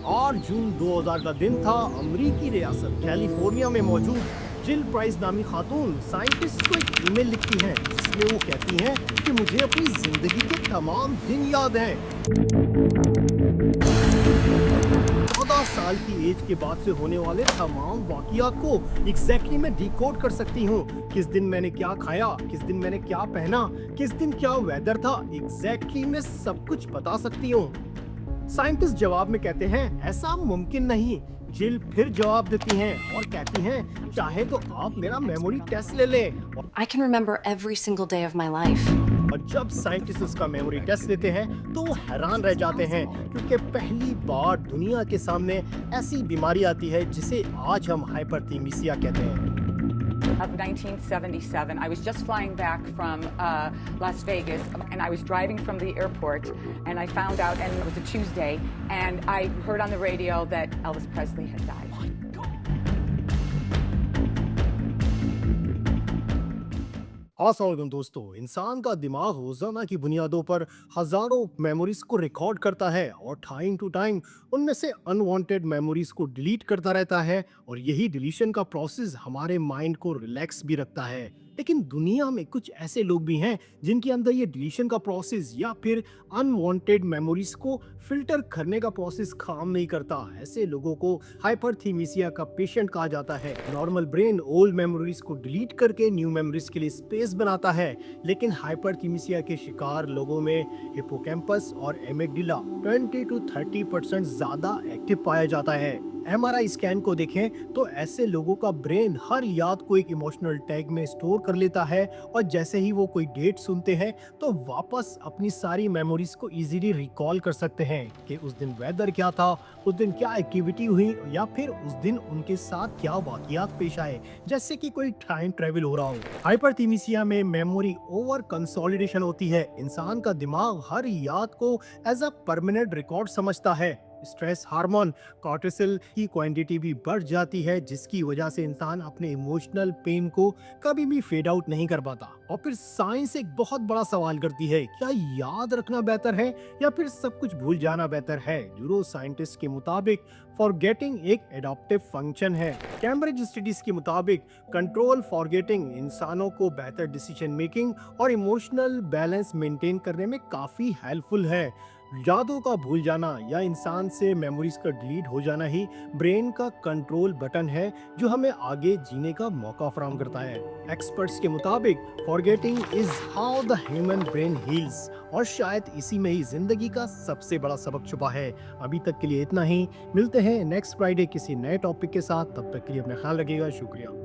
8 जून 2000 का दिन था। अमेरिकी रियासत कैलिफोर्निया में मौजूद जिल प्राइस नामी खातून साइंटिस्ट को एक ईमेल लिखती हैं जिसमें वो कहती हैं कि मुझे अपनी जिंदगी के तमाम दिन याद हैं। 14 साल की एज के बाद से होने वाले तमाम वाकयात को एग्जैक्टली मैं डिकोड कर सकती हूँ। किस दिन मैंने क्या खाया, किस दिन मैंने क्या पहना, किस दिन क्या वेदर था, एग्जैक्टली मैं सब कुछ बता सकती हूँ। साइंटिस्ट जवाब में कहते हैं ऐसा मुमकिन नहीं। जिल फिर जवाब देती हैं और कहती हैं चाहे तो आप मेरा मेमोरी टेस्ट ले लें। I can remember every single day of my life. और जब साइंटिस्ट उसका मेमोरी टेस्ट लेते हैं तो वो हैरान रह जाते हैं क्योंकि पहली बार दुनिया के सामने ऐसी बीमारी आती है जिसे आज हम हाइपरथीमिसिया कहते हैं। Of 1977. I was just flying back from Las Vegas, and I was driving from the airport, and I found out, and it was a Tuesday, and I heard on the radio that Elvis Presley had died. अस्सलाम दोस्तों, इंसान का दिमाग रोजाना की बुनियादों पर हजारों memories को रिकॉर्ड करता है और टाइम टू टाइम उनमें से अनवांटेड मेमोरीज को डिलीट करता रहता है और यही डिलीशन का प्रोसेस हमारे माइंड को रिलैक्स भी रखता है। लेकिन दुनिया में कुछ ऐसे लोग भी हैं जिनके अंदर ये डिलीशन का प्रोसेस या फिर अनवांटेड मेमोरीज को फिल्टर करने का प्रोसेस काम नहीं करता। ऐसे लोगों को हाइपरथीमिसिया का पेशेंट कहा जाता है। नॉर्मल ब्रेन ओल्ड मेमोरीज को डिलीट करके न्यू मेमोरीज के लिए स्पेस बनाता है, लेकिन हाइपरथीमिसिया के शिकार लोगों में हिपोकैम्पस और एमिगडाला 20 to 30% ज्यादा एक्टिव पाया जाता है। एमआरआई स्कैन को देखें तो ऐसे लोगों का ब्रेन हर याद को एक इमोशनल टैग में स्टोर कर लेता है और जैसे ही वो कोई डेट सुनते हैं तो वापस अपनी सारी मेमोरीज को इजीली रिकॉल कर सकते हैं कि उस दिन वेदर क्या था, उस दिन क्या एक्टिविटी हुई या फिर उस दिन उनके साथ क्या वाकयात पेश आए, जैसे कि कोई टाइम ट्रेवल हो रहा हो। हाइपरथीमिसिया में मेमोरी ओवर कंसोलिडेशन होती है। इंसान का दिमाग हर याद को एज अ परमानेंट रिकॉर्ड समझता है। स्ट्रेस हार्मोन कॉर्टिसोल की क्वांटिटी भी बढ़ जाती है जिसकी वजह से इंसान अपने इमोशनल पेन को कभी भी फेड आउट नहीं कर पाता। और फिर साइंस एक बहुत बड़ा सवाल करती है, क्या याद रखना बेहतर है या फिर सब कुछ भूल जाना बेहतर है? न्यूरो साइंटिस्ट के मुताबिक फॉरगेटिंग एक एडॉप्टिव फंक्शन है। कैम्ब्रिज स्टडीज के मुताबिक कंट्रोल फॉरगेटिंग इंसानों को बेहतर डिसीजन मेकिंग और इमोशनल बैलेंस मेंटेन करने में काफी हेल्पफुल है। यादों का भूल जाना या इंसान से मेमोरीज का डिलीट हो जाना ही ब्रेन का कंट्रोल बटन है जो हमें आगे जीने का मौका फराहम करता है। एक्सपर्ट्स के मुताबिक forgetting is how the human brain heels और शायद इसी में ही जिंदगी का सबसे बड़ा सबक छुपा है। अभी तक के लिए इतना ही। मिलते हैं नेक्स्ट फ्राइडे किसी नए टॉपिक के साथ। तब तक के लिए अपना ख्याल रखिएगा। शुक्रिया।